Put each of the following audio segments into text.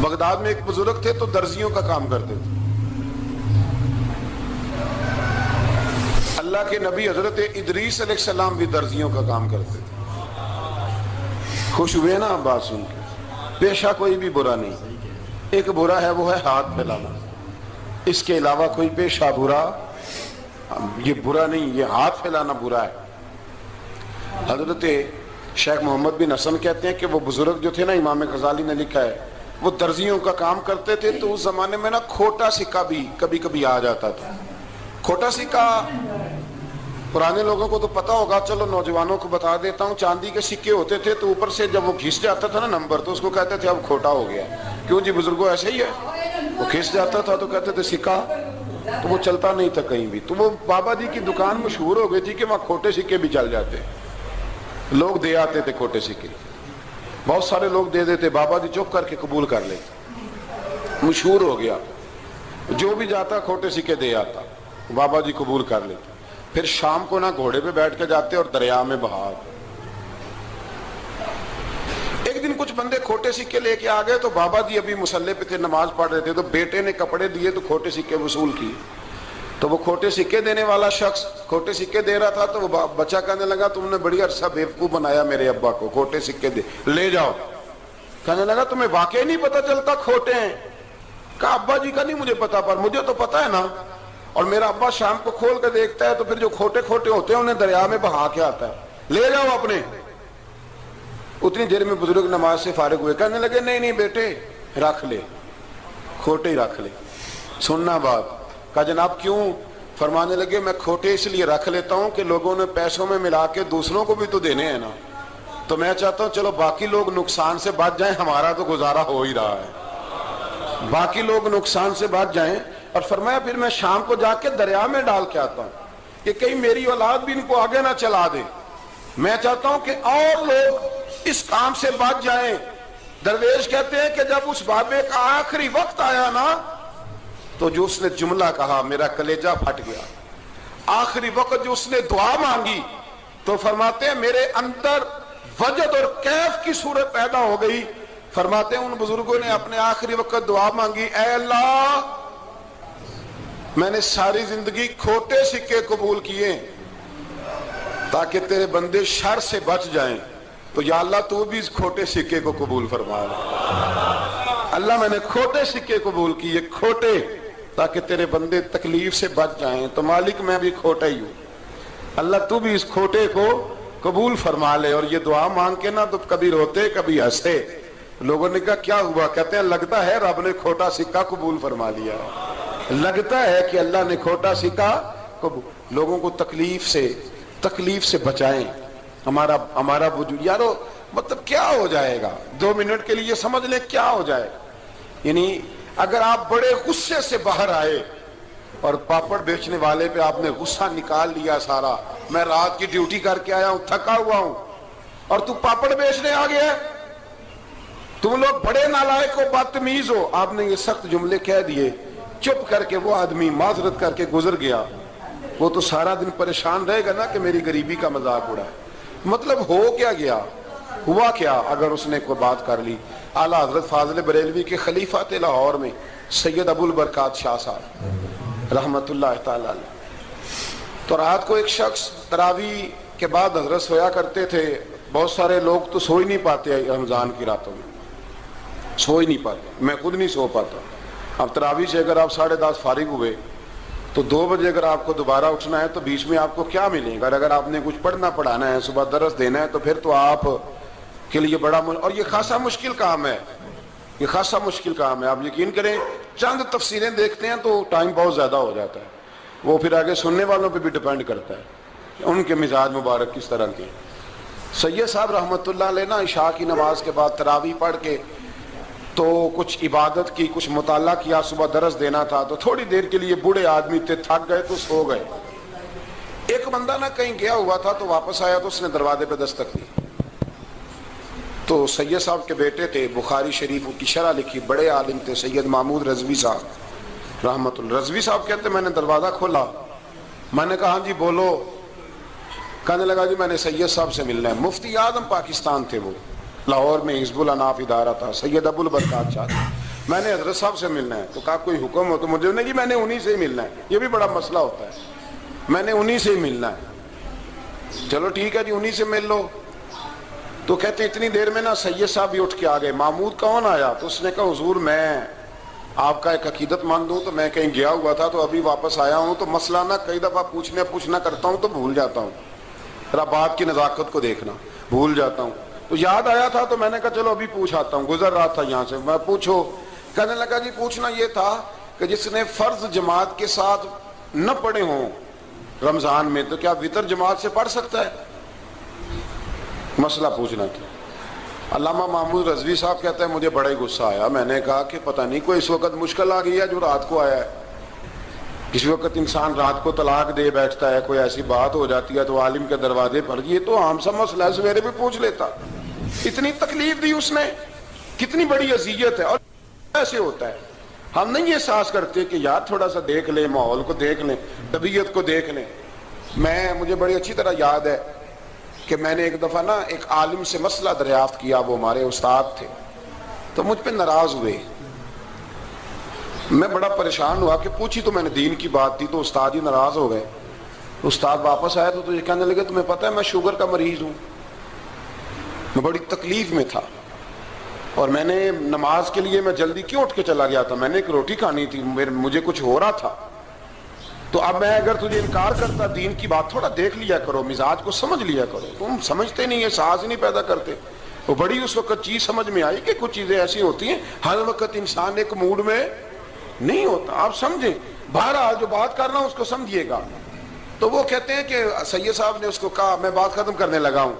Baghdad میں ایک بزرگ تھے تو درزیوں کا کام کرتے تھے. اللہ کے نبی حضرت ادریس علیہ السلام بھی درزیوں کا کام کرتے تھے. خوش ہوئے نا آپ بات سن کے؟ پیشہ کوئی بھی برا نہیں. ایک برا ہے وہ ہے ہاتھ پھیلانا. اس کے علاوہ کوئی پیشہ برا یہ برا نہیں، یہ ہاتھ پھیلانا برا ہے. حضرت شیخ محمد بن حسن کہتے ہیں کہ وہ بزرگ جو تھے نا، امام غزالی نے لکھا ہے، وہ درزیوں کا کام کرتے تھے. تو اس زمانے میں نا کھوٹا سکہ بھی کبھی کبھی آ جاتا تھا. کھوٹا سکہ پرانے لوگوں کو تو پتہ ہوگا، چلو نوجوانوں کو بتا دیتا ہوں. چاندی کے سکے ہوتے تھے تو اوپر سے جب وہ گھس جاتا تھا نا نمبر، تو اس کو کہتے تھے اب کھوٹا ہو گیا. کیوں جی بزرگوں ایسے ہی ہے. وہ گھس جاتا تھا تو کہتے تھے سکہ، تو وہ چلتا نہیں تھا کہیں بھی. تو وہ بابا جی کی دکان مشہور ہو گئی تھی کہ وہاں کھوٹے سکے بھی چل جاتے، لوگ دے آتے تھے کھوٹے سکے. بہت سارے لوگ دے دیتے، بابا جی چپ کر کے قبول کر لیتے. مشہور ہو گیا، جو بھی جاتا کھوٹے سکے دے آتا، بابا جی قبول کر لیتے. پھر شام کو نا گھوڑے پہ بیٹھ کے جاتے اور دریا میں بہا. ایک دن کچھ بندے کھوٹے سکے لے کے آ گئے تو بابا جی ابھی مصلے پہ تھے، نماز پڑھ رہے تھے. تو بیٹے نے کپڑے دیے تو کھوٹے سکے وصول کیے. تو وہ کھوٹے سکے دینے والا شخص کھوٹے سکے دے رہا تھا تو وہ بچہ کہنے لگا تم نے بڑی عرصہ بیوقوف بنایا میرے ابا کو، کھوٹے سکے دے لے جاؤ. کہنے لگا تمہیں واقعی نہیں پتا چلتا کھوٹے ہیں؟ کہا ابا جی کا نہیں مجھے پتا، پر مجھے تو پتا ہے نا. اور میرا ابا شام کو کھول کے دیکھتا ہے تو پھر جو کھوٹے کھوٹے ہوتے ہیں انہیں دریا میں بہا کے آتا ہے. لے جاؤ اپنے. اتنی دیر میں بزرگ نماز سے فارغ ہوئے، کہنے لگے نہیں نہیں بیٹے رکھ لے، کھوٹے ہی رکھ لے. سننا بات. کہا جناب کیوں؟ فرمانے لگے میں کھوٹے اس لیے رکھ لیتا ہوں کہ لوگوں نے پیسوں میں ملا کے دوسروں کو بھی تو دینے ہیں نا. تو میں چاہتا ہوں چلو باقی لوگ نقصان سے بچ جائیں، ہمارا تو گزارا ہو ہی رہا ہے، باقی لوگ نقصان سے بچ جائیں. اور فرمایا پھر میں شام کو جا کے دریا میں ڈال کے آتا ہوں کہ کہیں میری اولاد بھی ان کو آگے نہ چلا دے. میں چاہتا ہوں کہ اور لوگ اس کام سے بچ جائیں. درویش کہتے ہیں کہ جب اس بابے کا آخری وقت آیا نا تو جو اس نے جملہ کہا میرا کلیجہ پھٹ گیا. آخری وقت جو اس نے دعا مانگی تو فرماتے ہیں میرے اندر وجد اور کیف کی صورت پیدا ہو گئی. فرماتے ہیں ان بزرگوں نے اپنے آخری وقت دعا مانگی، اے اللہ میں نے ساری زندگی کھوٹے سکے قبول کیے تاکہ تیرے بندے شر سے بچ جائیں، تو یا اللہ تو بھی اس کھوٹے سکے کو قبول فرما لے. اللہ میں نے کھوٹے سکے قبول کیے، کھوٹے، تاکہ تیرے بندے تکلیف سے بچ جائیں. تو مالک میں بھی کھوٹا ہی ہوں، اللہ تو بھی اس کھوٹے کو قبول فرما لے. اور یہ دعا مانگ کے نا تو کبھی روتے کبھی ہنستے. لوگوں نے کہا کیا ہوا؟ کہتے ہیں لگتا ہے رب نے کھوٹا سکہ قبول فرما لیا، لگتا ہے کہ اللہ نے کھوٹا سکہ قبول. لوگوں کو تکلیف سے بچائیں. ہمارا وجود یارو مطلب کیا ہو جائے گا 2 منٹ کے لیے سمجھ لیں کیا ہو جائے. یعنی اگر آپ بڑے غصے سے باہر آئے اور پاپڑ بیچنے والے پہ آپ نے غصہ نکال لیا سارا، میں رات کی ڈیوٹی کر کے آیا ہوں تھکا ہوا ہوں اور تو پاپڑ بیچنے آ گیا، تم لوگ بڑے نالائق ہو بدتمیز ہو. آپ نے یہ سخت جملے کہہ دیے، چپ کر کے وہ آدمی معذرت کر کے گزر گیا. وہ تو سارا دن پریشان رہے گا نا کہ میری غریبی کا مذاق اڑا. مطلب ہو کیا گیا، ہوا کیا اگر اس نے کوئی بات کر لی. اعلیٰ حضرت فاضل بریلوی کے خلیفہ تھے لاہور میں سید ابو البرکات شاہ صاحب رحمت اللہ تعالی علیہ. تو رات کو ایک شخص تراویح کے بعد حضرت سویا کرتے تھے. بہت سارے لوگ تو سو ہی نہیں پاتے رمضان کی راتوں میں، سو ہی نہیں پاتے، میں خود نہیں سو پاتا. اب تراویح سے اگر آپ 10:30 فارغ ہوئے تو 2 بجے اگر آپ کو دوبارہ اٹھنا ہے تو بیچ میں آپ کو کیا ملے گا؟ اگر آپ نے کچھ پڑھنا پڑھانا ہے، صبح درس دینا ہے، تو پھر تو آپ کے لیے بڑا اور یہ خاصا مشکل کام ہے، یہ خاصا مشکل کام ہے. آپ یقین کریں چند تفسیریں دیکھتے ہیں تو ٹائم بہت زیادہ ہو جاتا ہے. وہ پھر آگے سننے والوں پہ بھی ڈیپینڈ کرتا ہے کہ ان کے مزاج مبارک کس طرح کے. سید صاحب رحمۃ اللہ علیہ نا عشاء کی نماز کے بعد تراویح پڑھ کے تو کچھ عبادت کی، کچھ مطالعہ کیا، صبح درس دینا تھا تو تھوڑی دیر کے لیے بوڑھے آدمی تھے، تھک گئے تو سو گئے. ایک بندہ نا کہیں گیا ہوا تھا تو واپس آیا تو اس نے دروازے پہ دستک دی. تو سید صاحب کے بیٹے تھے، بخاری شریف کی شرح لکھی، بڑے عالم تھے سید محمود رضوی صاحب رحمت اللہ. رضوی صاحب کہتے میں نے دروازہ کھولا، میں نے کہا ہاں جی بولو. کہنے لگا جی میں نے سید صاحب سے ملنا ہے. مفتی اعظم پاکستان تھے وہ، لاہور میں حزب الاناف ادارہ تھا، سید ابو البرکات شاہ. میں نے حضرت صاحب سے ملنا ہے. تو کہا کوئی حکم ہو تو مجھے نہیں, میں نے انہی سے ہی ملنا ہے. یہ بھی بڑا مسئلہ ہوتا ہے, میں نے انہی سے ہی ملنا ہے. چلو ٹھیک ہے جی, انہی سے مل لو. تو کہتے ہیں اتنی دیر میں نا سید صاحب بھی اٹھ کے آ گئے. محمود کون آیا؟ تو اس نے کہا حضور میں آپ کا ایک عقیدت مند ہوں, تو میں کہیں گیا ہوا تھا تو ابھی واپس آیا ہوں, تو مسئلہ نا کئی دفعہ پوچھنا کرتا ہوں تو بھول جاتا ہوں, ذرا بات کی نزاکت کو دیکھنا, بھول جاتا ہوں. تو یاد آیا تھا تو میں نے کہا چلو ابھی پوچھ آتا ہوں, گزر رہا تھا یہاں سے. میں پوچھو. کہنے لگا جی پوچھنا یہ تھا کہ جس نے فرض جماعت کے ساتھ نہ پڑھے ہوں رمضان میں, تو کیا وتر جماعت سے پڑھ سکتا ہے؟ مسئلہ پوچھنا تھا. علامہ محمود رضوی صاحب کہتا ہے مجھے بڑا ہی غصہ آیا. میں نے کہا کہ پتہ نہیں کوئی اس وقت مشکل آ گئی ہے جو رات کو آیا ہے. کسی وقت انسان رات کو طلاق دے بیٹھتا ہے, کوئی ایسی بات ہو جاتی ہے تو عالم کے دروازے پر, یہ تو عام سا مسئلہ ہے, سویرے بھی پوچھ لیتا. اتنی تکلیف دی اس نے, کتنی بڑی اذیت ہے. اور ایسے ہوتا ہے, ہم نہیں احساس کرتے کہ یار تھوڑا سا دیکھ لیں, ماحول کو دیکھ لیں, طبیعت کو دیکھ لیں. مجھے بڑی اچھی طرح یاد ہے کہ میں نے ایک دفعہ نا ایک عالم سے مسئلہ دریافت کیا, وہ ہمارے استاد تھے, تو مجھ پہ ناراض ہوئے. میں بڑا پریشان ہوا کہ پوچھی تو میں نے دین کی بات تھی, تو استاد ہی ناراض ہو گئے. استاد واپس آیا تو یہ کہنے لگے تمہیں پتہ ہے میں شوگر کا مریض ہوں. میں بڑی تکلیف میں تھا, اور میں نے نماز کے لیے میں جلدی کیوں اٹھ کے چلا گیا تھا, میں نے ایک روٹی کھانی تھی, مجھے کچھ ہو رہا تھا. تو اب میں اگر تجھے انکار کرتا, دین کی بات تھوڑا دیکھ لیا کرو, مزاج کو سمجھ لیا کرو, تم سمجھتے نہیں, احساس ہی نہیں پیدا کرتے. وہ بڑی اس وقت چیز سمجھ میں آئی کہ کچھ چیزیں ایسی ہوتی ہیں ہر وقت انسان ایک موڈ میں نہیں ہوتا. آپ سمجھیں, بہرحال جو بات کر رہا ہوں اس کو سمجھیے گا. تو وہ کہتے ہیں کہ سید صاحب نے اس کو کہا, میں بات ختم کرنے لگا ہوں,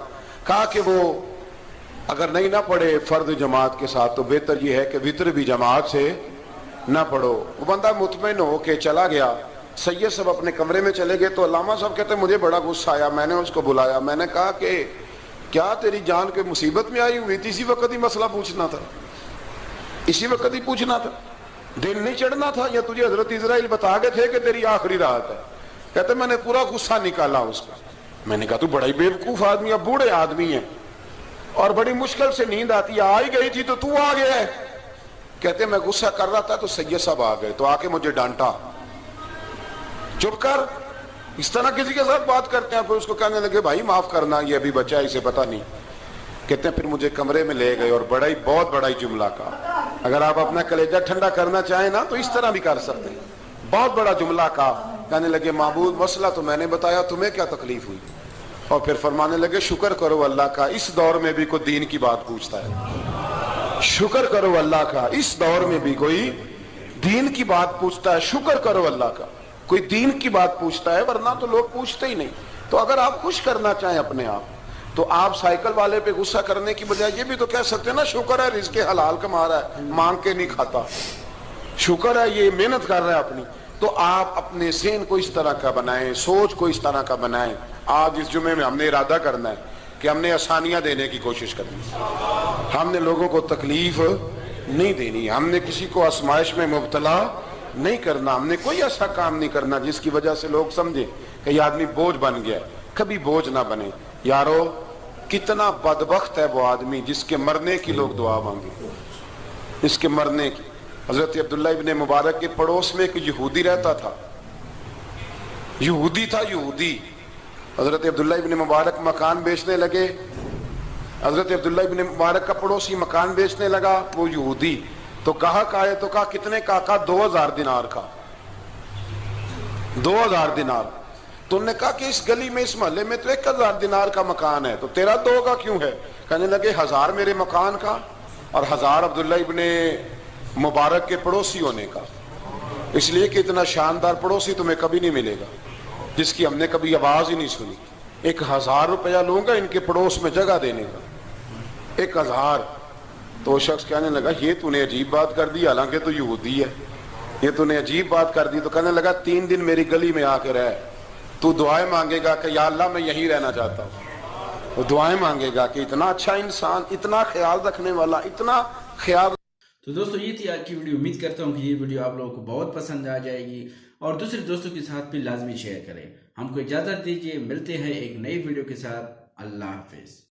کہا کہ وہ اگر نہیں نہ پڑھے فرض جماعت کے ساتھ تو بہتر یہ ہے کہ وتر بھی جماعت سے نہ پڑھو. وہ بندہ مطمئن ہو کے چلا گیا. سید صاحب اپنے کمرے میں چلے گئے تو علامہ صاحب کہتے ہیں مجھے بڑا غصہ آیا. میں نے اس کو بلایا, میں نے کہا کہ کیا تیری جان کے مصیبت میں آئی ہوئی تھی؟ اسی وقت ہی مسئلہ پوچھنا تھا, اسی وقت ہی پوچھنا تھا, دل نہیں چڑھنا تھا, یا تجھے حضرت اسرائیل بتا گئے تھے کہ تیری آخری رات ہے؟ کہتے میں نے پورا غصہ نکالا اس کا. میں نے کہا تو بڑا ہی بیوقوف آدمی ہے, بوڑھے آدمی ہیں, اور بڑی مشکل سے نیند آتی ہے, آ ہی گئی تھی تو آ گیا ہے. کہتے میں غصہ کر رہا تھا تو سید صاحب آ گئے, تو آ کے مجھے ڈانٹا, چپ کر, اس طرح کسی کے ساتھ بات کرتے ہیں. پھر اس کو کہنے لگے بھائی معاف کرنا, یہ ابھی بچہ ہے, اسے پتہ نہیں. کہتے ہیں پھر مجھے کمرے میں لے گئے اور بہت بڑا ہی جملہ کہا. اگر آپ اپنا کلیجہ ٹھنڈا کرنا چاہیں نا تو اس طرح بھی کر سکتے ہیں. بہت بڑا جملہ کہا. کہنے لگے معبود مسئلہ تو میں نے بتایا, تمہیں کیا تکلیف ہوئی؟ اور پھر فرمانے لگے شکر کرو اللہ کا, اس دور میں بھی کوئی دین کی بات پوچھتا ہے. شکر کرو اللہ کا, اس دور میں بھی کوئی دین کی بات پوچھتا ہے. شکر کرو اللہ کا, کوئی دین کی بات پوچھتا ہے, ورنہ تو لوگ پوچھتے ہی نہیں. تو اگر آپ خوش کرنا چاہیں اپنے آپ تو آپ سائیکل والے پہ غصہ کرنے کی بجائے یہ بھی تو کہہ سکتے ہیں نا شکر ہے رزق حلال کما رہا ہے, مانگ کے نہیں کھاتا, شکر ہے یہ محنت کر رہا ہے اپنی. تو آپ اپنے ذہن کو اس طرح کا بنائیں, سوچ کو اس طرح کا بنائیں. آج اس جمعے میں ہم نے ارادہ کرنا ہے کہ ہم نے آسانیاں دینے کی کوشش کرنی, ہم نے لوگوں کو تکلیف نہیں دینی, ہم نے کسی کو آزمائش میں مبتلا نہیں کرنا, ہم نے کوئی ایسا کام نہیں کرنا جس کی وجہ سے لوگ سمجھیں کہ یہ آدمی بوجھ بن گیا. کبھی بوجھ نہ بنے یارو. کتنا بدبخت ہے وہ آدمی جس کے مرنے کی لوگ دعا مانگے, اس کے مرنے کی. حضرت عبداللہ ابن مبارک کے پڑوس میں ایک یہودی رہتا تھا, یہودی تھا, یہودی. حضرت عبداللہ ابن مبارک مکان بیچنے لگے. حضرت عبداللہ ابن مبارک کا پڑوسی مکان بیچنے لگا, وہ یہودی. تو کہا تو کہا کتنے کا؟ 2000 دینار کا, 2000 دینار. تو انہوں نے کہا کہ اس گلی میں اس محلے میں تو 1000 دینار کا مکان ہے, تو تیرا 2 کا کیوں ہے؟ کہنے لگے 1000 میرے مکان کا اور 1000 عبداللہ ابن مبارک کے پڑوسی ہونے کا, اس لیے کہ اتنا شاندار پڑوسی تمہیں کبھی نہیں ملے گا جس کی ہم نے کبھی آواز ہی نہیں سنی. 1000 روپیہ لوں گا ان کے پڑوس میں جگہ دینے کا, 1000. تو شخص کہنے لگا یہ تو نے عجیب بات کر دی, حالانکہ تو یہودی ہے, یہ تو نے عجیب بات کر دی. تو کہنے لگا 3 دن میری گلی میں آ کے رہ, تو دعائیں مانگے گا کہ یا اللہ میں یہیں رہنا چاہتا ہوں. وہ دعائیں مانگے گا کہ اتنا اچھا انسان, اتنا خیال رکھنے والا, اتنا خیال. تو دوستو یہ تھی آج کی ویڈیو. امید کرتا ہوں کہ یہ ویڈیو آپ لوگوں کو بہت پسند آ جائے گی, اور دوسرے دوستوں کے ساتھ بھی لازمی شیئر کریں. ہم کو اجازت دیجیے, ملتے ہیں ایک نئی ویڈیو کے ساتھ. اللہ حافظ.